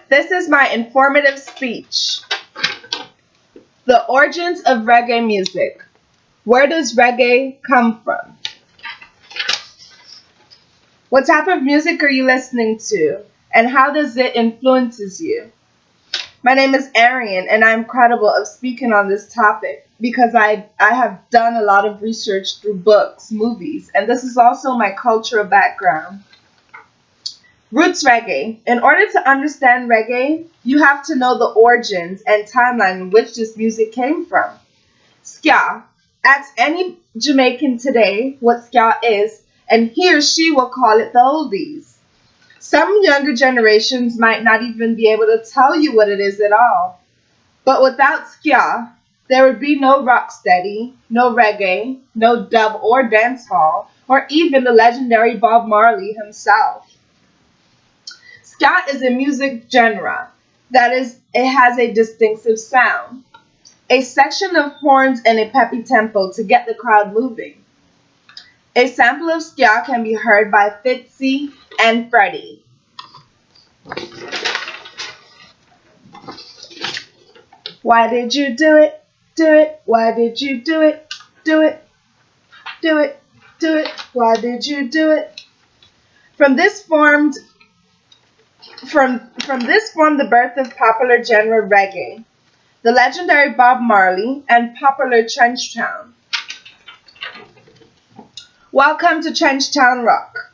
This is my informative speech. The origins of reggae music. Where does reggae come from? What type of music are you listening to? And how does it influences you? My name is Arian, and I'm credible of speaking on this topic because I have done a lot of research through books, movies, and this is also my cultural background. Roots reggae. In order to understand reggae, you have to know the origins and timeline in which this music came from. Ska. Ask any Jamaican today what ska is, and he or she will call it the oldies. Some younger generations might not even be able to tell you what it is at all. But without ska, there would be no rocksteady, no reggae, no dub or dancehall, or even the legendary Bob Marley himself. Ska is a music genre that is, it has a distinctive sound, a section of horns and a peppy tempo to get the crowd moving. A sample of ska can be heard by Fitzy and Freddie. Why did you do it? Do it. Why did you do it? Do it. Do it. Do it. Why did you do it? From this formed the birth of popular genre reggae, the legendary Bob Marley, and popular Trenchtown. Welcome to Trenchtown Rock.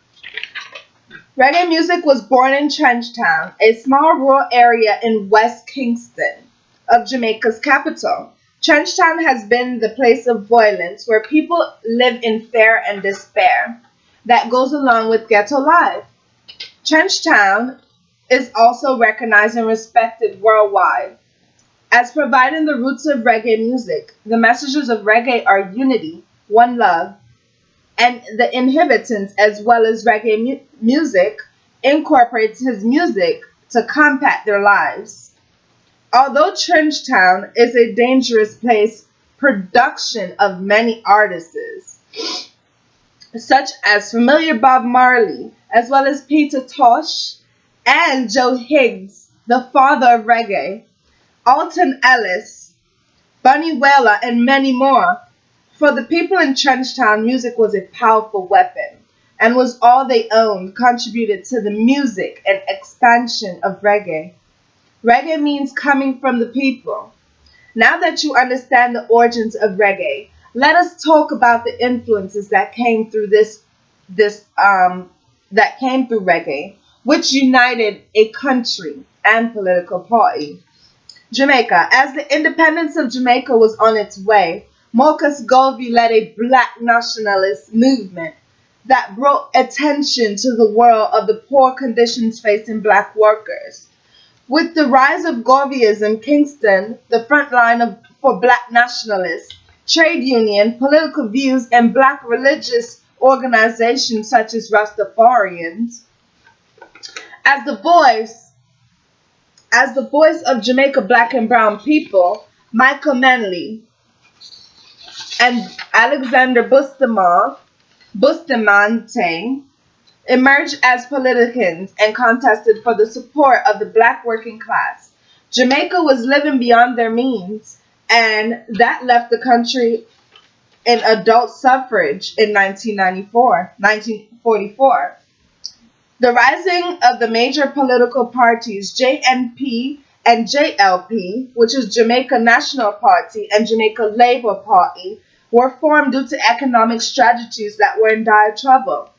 Reggae music was born in Trenchtown, a small rural area in West Kingston of Jamaica's capital. Trenchtown has been the place of violence where people live in fear and despair that goes along with ghetto life. Trenchtown is also recognized and respected worldwide as providing the roots of reggae music. The messages of reggae are unity, one love, and the inhabitants, as well as reggae music, incorporates his music to combat their lives. Although Trenchtown is a dangerous place, production of many artists, such as familiar Bob Marley, as well as Peter Tosh and Joe Higgs, the father of reggae, Alton Ellis, Bunny Wailer, and many more. For the people in Trenchtown, music was a powerful weapon and was all they owned, contributed to the music and expansion of reggae. Reggae means coming from the people. Now that you understand the origins of reggae, let us talk about the influences that came through that came through reggae, which united a country and political party. Jamaica. As the independence of Jamaica was on its way, Marcus Garvey led a black nationalist movement that brought attention to the world of the poor conditions facing black workers. With the rise of Garveyism, Kingston, the front line for black nationalists, trade union, political views, and black religious organizations such as Rastafarians. As the voice of Jamaica black and brown people, Michael Manley and Alexander Bustamante emerged as politicians and contested for the support of the black working class. Jamaica was living beyond their means, and that left the country in adult suffrage in 1944. The rising of the major political parties, JNP and JLP, which is Jamaica National Party and Jamaica Labour Party, were formed due to economic strategies that were in dire trouble,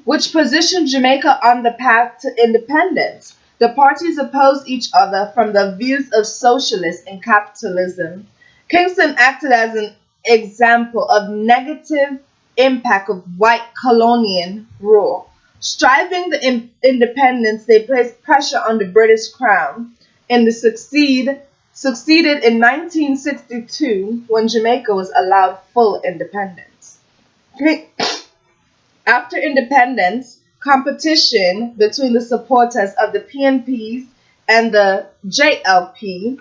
which positioned Jamaica on the path to independence. The parties opposed each other from the views of socialism and capitalism. Kingston acted as an example of negative impact of white colonial rule. Striving the independence, they placed pressure on the British Crown and succeeded in 1962 when Jamaica was allowed full independence. After independence, competition between the supporters of the PNPs and the JLP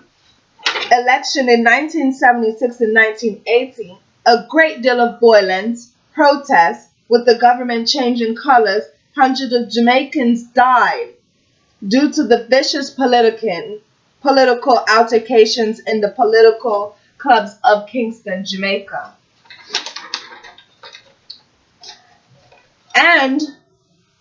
election in 1976 and 1980, a great deal of violence, protests, with the government changing colors, hundreds of Jamaicans died. due to the vicious political altercations in the political clubs of Kingston, Jamaica, and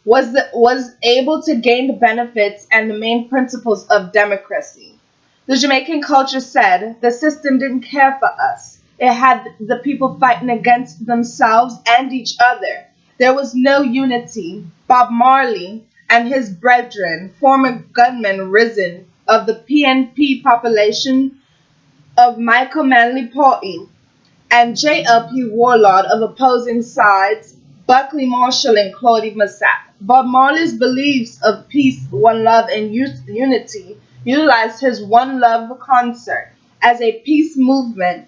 was able to gain the benefits and the main principles of democracy. The Jamaican culture said the system didn't care for us. It had the people fighting against themselves and each other. There was no unity. Bob Marley and his brethren, former gunmen risen of the PNP population of Michael Manley Porty, and JLP Warlord of opposing sides, Buckley Marshall and Claudie Massac. Bob Marley's beliefs of peace, one love, and unity utilized his One Love concert as a peace movement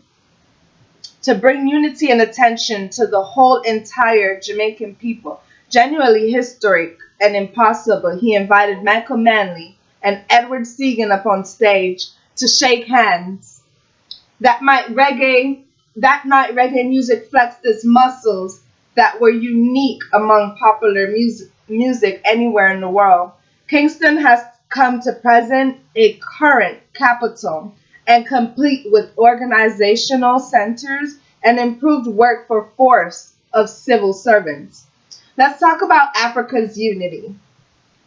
to bring unity and attention to the whole entire Jamaican people. Genuinely historic and impossible, he invited Michael Manley and Edward Segan up on stage to shake hands. That night, reggae music flexed its muscles that were unique among popular music anywhere in the world. Kingston has come to present a current capital and complete with organizational centers and improved workforce of civil servants. Let's talk about Africa's unity.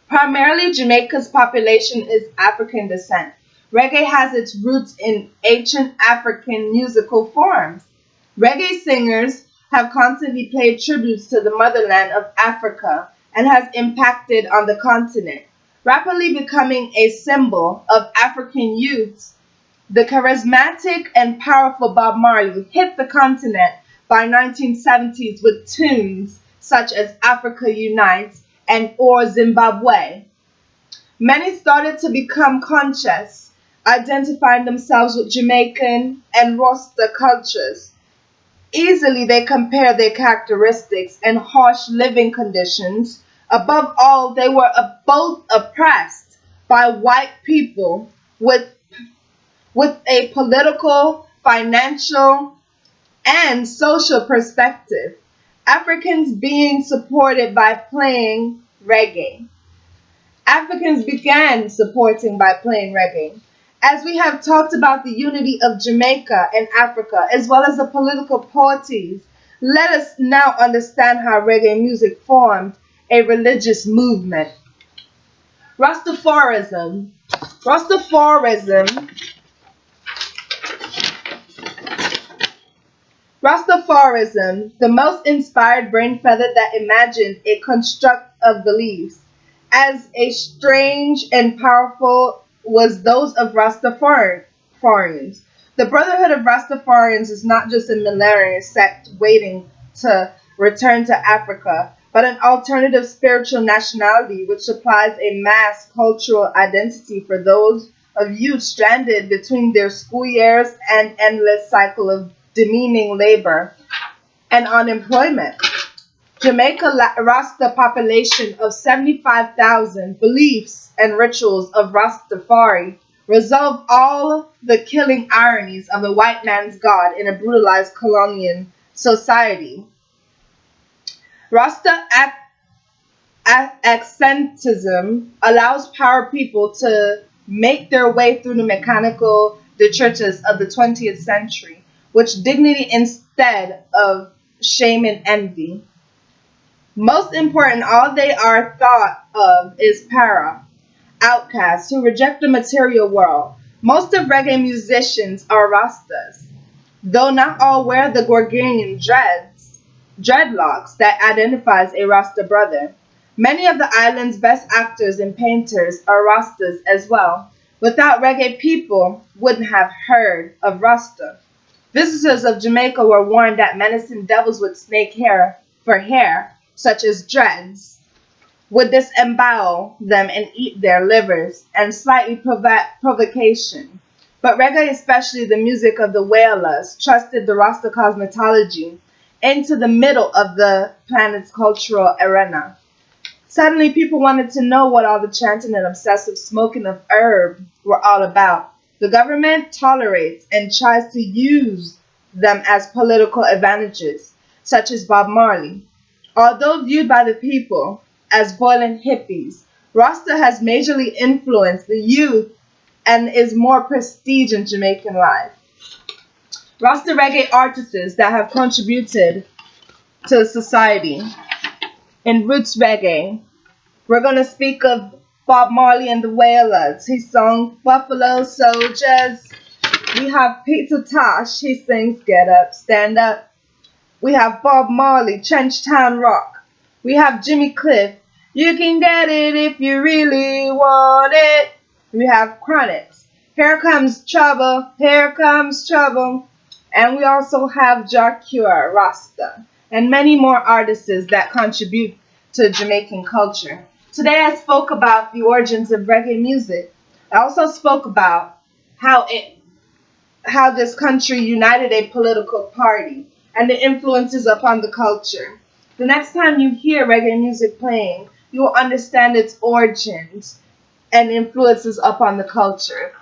Primarily, Jamaica's population is African descent. Reggae has its roots in ancient African musical forms. Reggae singers have constantly paid tributes to the motherland of Africa and has impacted on the continent, rapidly becoming a symbol of African youths. The charismatic and powerful Bob Marley hit the continent by 1970s with tunes such as Africa Unites and Or Zimbabwe. Many started to become conscious, identifying themselves with Jamaican and Rasta cultures. Easily they compare their characteristics and harsh living conditions. Above all, they were both oppressed by white people with a political, financial, and social perspective. Africans being supported by playing reggae. Africans began supporting by playing reggae. As we have talked about the unity of Jamaica and Africa, as well as the political parties, let us now understand how reggae music formed a religious movement. Rastafarism. Rastafarism Rastafarism, the most inspired brain feather that imagined a construct of beliefs, as a strange and powerful was those of Rastafarians. The Brotherhood of Rastafarians is not just a millenarian sect waiting to return to Africa, but an alternative spiritual nationality which supplies a mass cultural identity for those of youth stranded between their school years and endless cycle of demeaning labor and unemployment. Jamaica Rasta population of 75,000 beliefs and rituals of Rastafari resolve all the killing ironies of a white man's God in a brutalized colonial society. Rasta accentism allows power people to make their way through the mechanical detritus of the 20th century, which dignity instead of shame and envy. Most important, all they are thought of is para, outcasts who reject the material world. Most of reggae musicians are Rastas, though not all wear the Gorganian dreadlocks that identifies a Rasta brother. Many of the island's best actors and painters are Rastas as well. Without reggae, people wouldn't have heard of Rasta. Visitors of Jamaica were warned that menacing devils with snake hair for hair, such as dreads, would disembowel them and eat their livers, and slightly provocation. But reggae, especially the music of the Wailers, trusted the Rasta cosmetology into the middle of the planet's cultural arena. Suddenly, people wanted to know what all the chanting and obsessive smoking of herb were all about. The government tolerates and tries to use them as political advantages, such as Bob Marley. Although viewed by the people as violent hippies, Rasta has majorly influenced the youth and is more prestige in Jamaican life. Rasta reggae artists that have contributed to society. In roots reggae, we're going to speak of Bob Marley and the Wailers. He sung Buffalo Soldiers. We have Peter Tosh. He sings Get Up, Stand Up. We have Bob Marley, Trench Town Rock. We have Jimmy Cliff. You can get it if you really want it. We have Chronics. Here comes trouble. Here comes trouble. And we also have Jacure, Rasta, and many more artists that contribute to Jamaican culture. Today I spoke about the origins of reggae music. I also spoke about how it how this country united a political party and the influences upon the culture. The next time you hear reggae music playing, you will understand its origins and influences upon the culture.